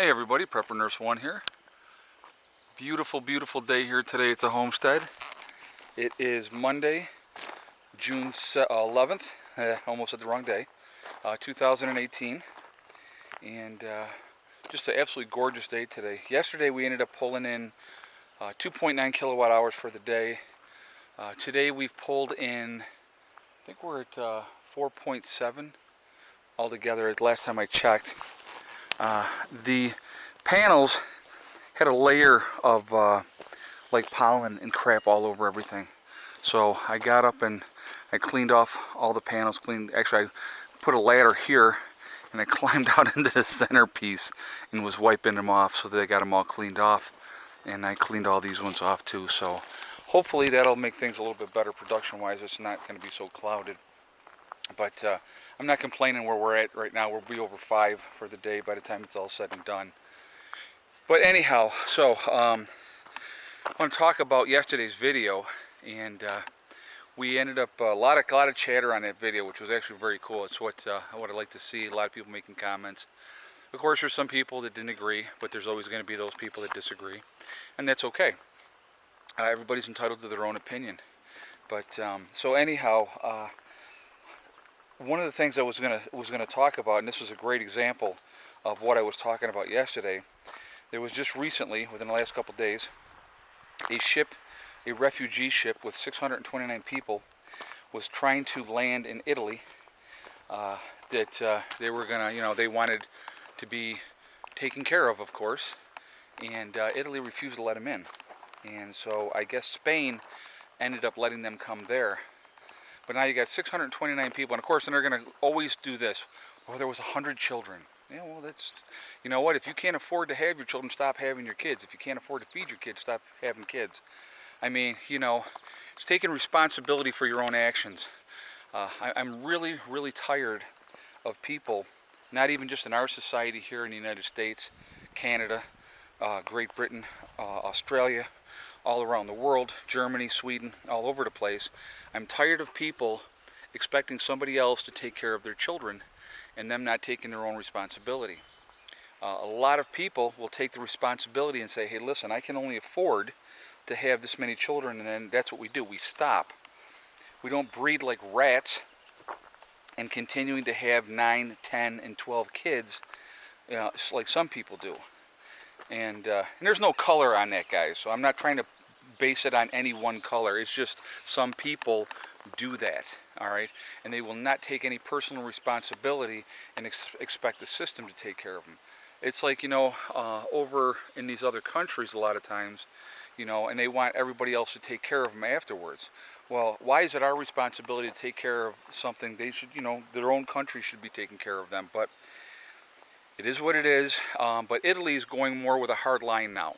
Hey everybody, Prepper Nurse 1 here. Beautiful, beautiful day here today at the homestead. It is Monday, June 11th, almost at the wrong day, 2018. And just an absolutely gorgeous day today. Yesterday we ended up pulling in 2.9 kilowatt hours for the day. Today we've pulled in, I think we're at 4.7 altogether. Last time I checked. The panels had a layer of like pollen and crap all over everything. So I got up and I cleaned off all the panels. Actually, I put a ladder here and I climbed out into the centerpiece and was wiping them off so that I got them all cleaned off. And I cleaned all these ones off too. So hopefully that'll make things a little bit better production-wise. It's not going to be so clouded. But I'm not complaining where we're at right now. We'll be over 5 for the day by the time it's all said and done. But anyhow, so I want to talk about yesterday's video, and we ended up a lot of chatter on that video, which was actually very cool. It's what I like to see. A lot of people making comments. Of course, there's some people that didn't agree, but there's always going to be those people that disagree, and that's okay. Everybody's entitled to their own opinion. But so anyhow. One of the things I was gonna talk about, and this was a great example of what I was talking about yesterday. There was just recently, within the last couple days, a refugee ship with 629 people was trying to land in Italy. They were gonna, they wanted to be taken care of course, and Italy refused to let them in. And so I guess Spain ended up letting them come there. But now you got 629 people, and of course, then they're going to always do this. Oh, there was 100 children. Yeah, well, that's, you know what? If you can't afford to have your children, stop having your kids. If you can't afford to feed your kids, stop having kids. I mean, it's taking responsibility for your own actions. I'm really, really tired of people, not even just in our society here in the United States, Canada, Great Britain, Australia, all around the world, Germany, Sweden, all over the place. I'm tired of people expecting somebody else to take care of their children and them not taking their own responsibility. A lot of people will take the responsibility and say, hey, listen, I can only afford to have this many children, and then that's what we do. We stop. We don't breed like rats and continuing to have 9, 10, and 12 kids like some people do. And there's no color on that, guys, so I'm not trying to base it on any one color. It's just some people do that, all right? And they will not take any personal responsibility and expect the system to take care of them. It's like, over in these other countries a lot of times, and they want everybody else to take care of them afterwards. Well, why is it our responsibility to take care of something they should, their own country should be taking care of them? But it is what it is. But Italy is going more with a hard line now.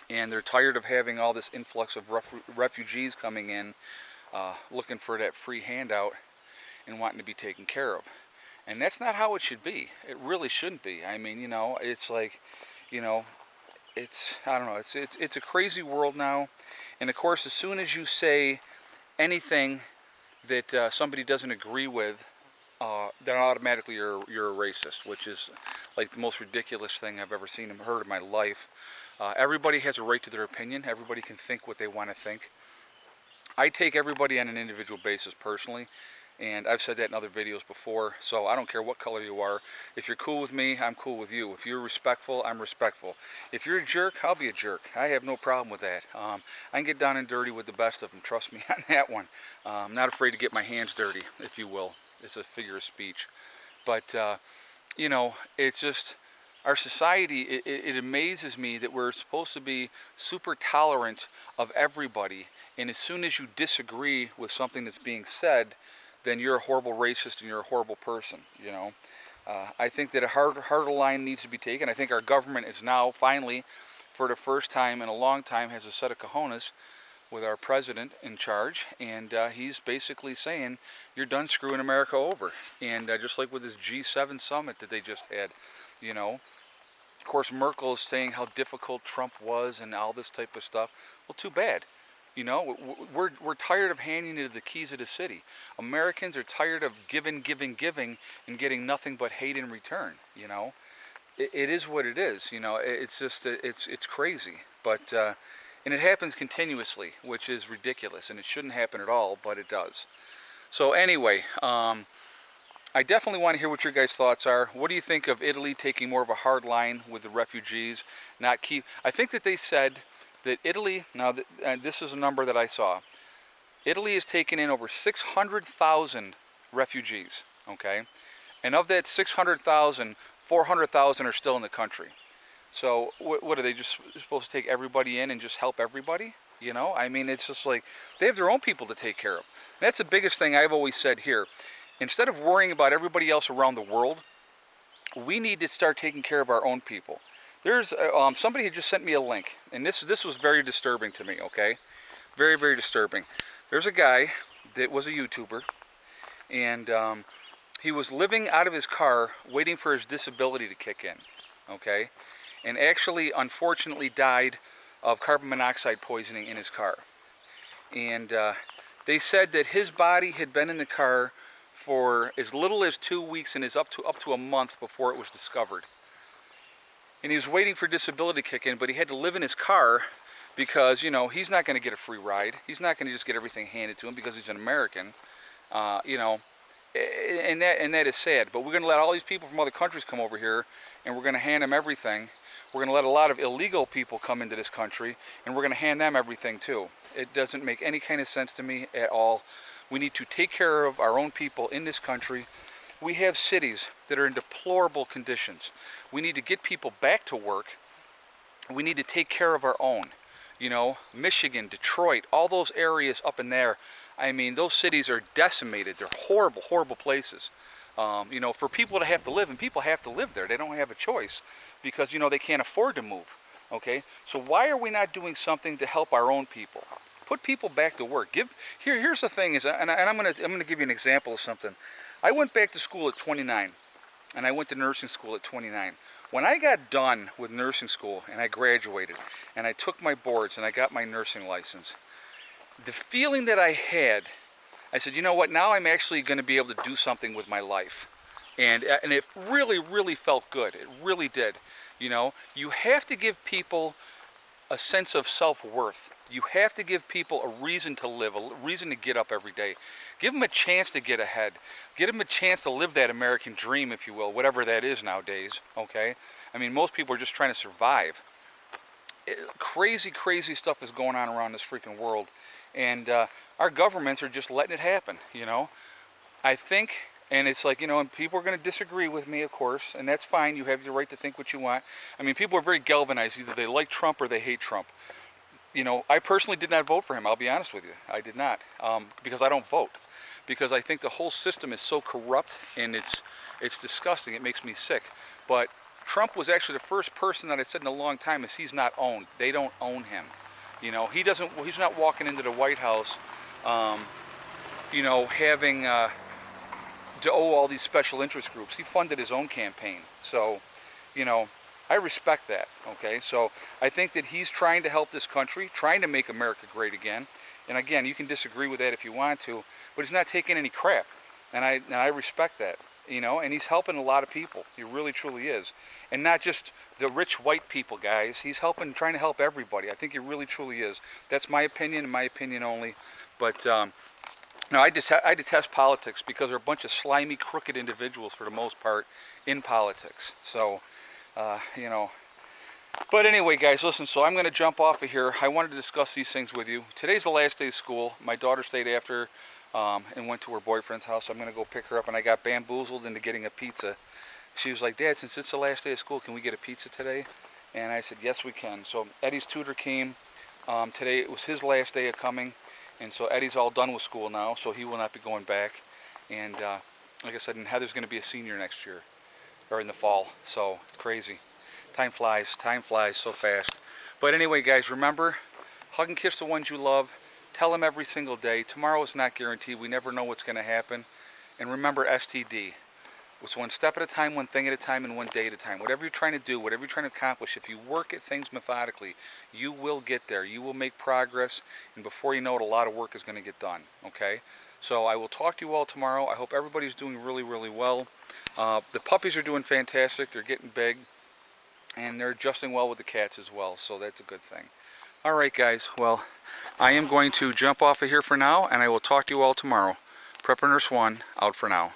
And they're tired of having all this influx of refugees coming in, looking for that free handout and wanting to be taken care of. And that's not how it should be. It really shouldn't be. I mean, it's like, it's, I don't know, it's a crazy world now. And of course, as soon as you say anything that somebody doesn't agree with, then automatically you're a racist, which is like the most ridiculous thing I've ever seen and heard in my life. Everybody has a right to their opinion. Everybody can think what they want to think. I take everybody on an individual basis personally, and I've said that in other videos before, so I don't care what color you are. If you're cool with me, I'm cool with you. If you're respectful, I'm respectful. If you're a jerk, I'll be a jerk. I have no problem with that. I can get down and dirty with the best of them, trust me on that one. I'm not afraid to get my hands dirty, if you will. It's a figure of speech. But, it's just, our society, it amazes me that we're supposed to be super tolerant of everybody, and as soon as you disagree with something that's being said, then you're a horrible racist and you're a horrible person, I think that a harder line needs to be taken. I think our government is now, finally, for the first time in a long time, has a set of cojones with our president in charge, and he's basically saying, you're done screwing America over. And just like with this G7 summit that they just had, of course, Merkel is saying how difficult Trump was and all this type of stuff. Well, too bad. We're tired of handing you the keys of the city. Americans are tired of giving, and getting nothing but hate in return, it is what it is. You know, it's just it's crazy, but and it happens continuously, which is ridiculous, and it shouldn't happen at all, but it does. So anyway, I definitely want to hear what your guys' thoughts are. What do you think of Italy taking more of a hard line with the refugees? Not keep. I think that they said that Italy. Now, this is a number that I saw. Italy has taken in over 600,000 refugees. Okay, and of that 600,000, 400,000 are still in the country. So what are they just supposed to take everybody in and just help everybody? You know, I mean, it's just like they have their own people to take care of. And that's the biggest thing I've always said here. Instead of worrying about everybody else around the world, we need to start taking care of our own people. There's somebody had just sent me a link, and this was very disturbing to me. Okay, very, very disturbing. There's a guy that was a YouTuber, and he was living out of his car waiting for his disability to kick in. Okay, and actually, unfortunately, died of carbon monoxide poisoning in his car. And they said that his body had been in the car for as little as 2 weeks and is up to a month before it was discovered. And he was waiting for disability to kick in, but he had to live in his car because, you know, he's not going to get a free ride. He's not going to just get everything handed to him because he's an American. You know, and that is sad. But we're going to let all these people from other countries come over here, and we're going to hand them everything. We're going to let a lot of illegal people come into this country, and we're going to hand them everything too. It doesn't make any kind of sense to me at all. We need to take care of our own people in this country. We have cities that are in deplorable conditions. We need to get people back to work. We need to take care of our own. You know, Michigan, Detroit, all those areas up in there. I mean, those cities are decimated. They're horrible, horrible places. You know, for people to have to live, and people have to live there. They don't have a choice because, you know, they can't afford to move. Okay, so why are we not doing something to help our own people? Put people back to work. Here's the thing is, and I'm gonna give you an example of something. I went back to school at 29, and I went to nursing school at 29. When I got done with nursing school and I graduated, and I took my boards and I got my nursing license, the feeling that I had, I said, you know what? Now I'm actually going to be able to do something with my life, and it really, really felt good. It really did. You know, you have to give people a sense of self-worth. You have to give people a reason to live, a reason to get up every day. Give them a chance to get ahead. Give them a chance to live that American dream, if you will, whatever that is nowadays, okay? I mean, most people are just trying to survive. Crazy, crazy stuff is going on around this freaking world. And our governments are just letting it happen, you know? I think, and it's like, you know, and people are going to disagree with me, of course, and that's fine. You have the right to think what you want. I mean, people are very galvanized. Either they like Trump or they hate Trump. You know, I personally did not vote for him. I'll be honest with you. I did not, because I don't vote. Because I think the whole system is so corrupt, and it's disgusting. It makes me sick. But Trump was actually the first person that I said in a long time is he's not owned. They don't own him. You know, he's not walking into the White House, you know, having to owe all these special interest groups. He funded his own campaign. So, you know, I respect that, okay? So I think that he's trying to help this country, trying to make America great again. And again, you can disagree with that if you want to, but he's not taking any crap. And I respect that, you know, and he's helping a lot of people. He really, truly is. And not just the rich white people, guys. He's trying to help everybody. I think he really, truly is. That's my opinion and my opinion only. But, no, I detest politics because they're a bunch of slimy, crooked individuals for the most part in politics. So, you know. But anyway, guys, listen, so I'm going to jump off of here. I wanted to discuss these things with you. Today's the last day of school. My daughter stayed after and went to her boyfriend's house. So I'm going to go pick her up, and I got bamboozled into getting a pizza. She was like, Dad, since it's the last day of school, can we get a pizza today? And I said, yes, we can. So Eddie's tutor came. Today it was his last day of coming. And so Eddie's all done with school now, so he will not be going back. And like I said, and Heather's going to be a senior next year, or in the fall. So it's crazy. Time flies so fast. But anyway, guys, remember, hug and kiss the ones you love. Tell them every single day. Tomorrow is not guaranteed. We never know what's going to happen. And remember STD. It's one step at a time, one thing at a time, and one day at a time. Whatever you're trying to do, whatever you're trying to accomplish, if you work at things methodically, you will get there. You will make progress, and before you know it, a lot of work is going to get done, okay? So I will talk to you all tomorrow. I hope everybody's doing really, really well. The puppies are doing fantastic. They're getting big. and they're adjusting well with the cats as well, so that's a good thing. All right, guys. Well, I am going to jump off of here for now, and I will talk to you all tomorrow. Prepper Nurse 1 out for now.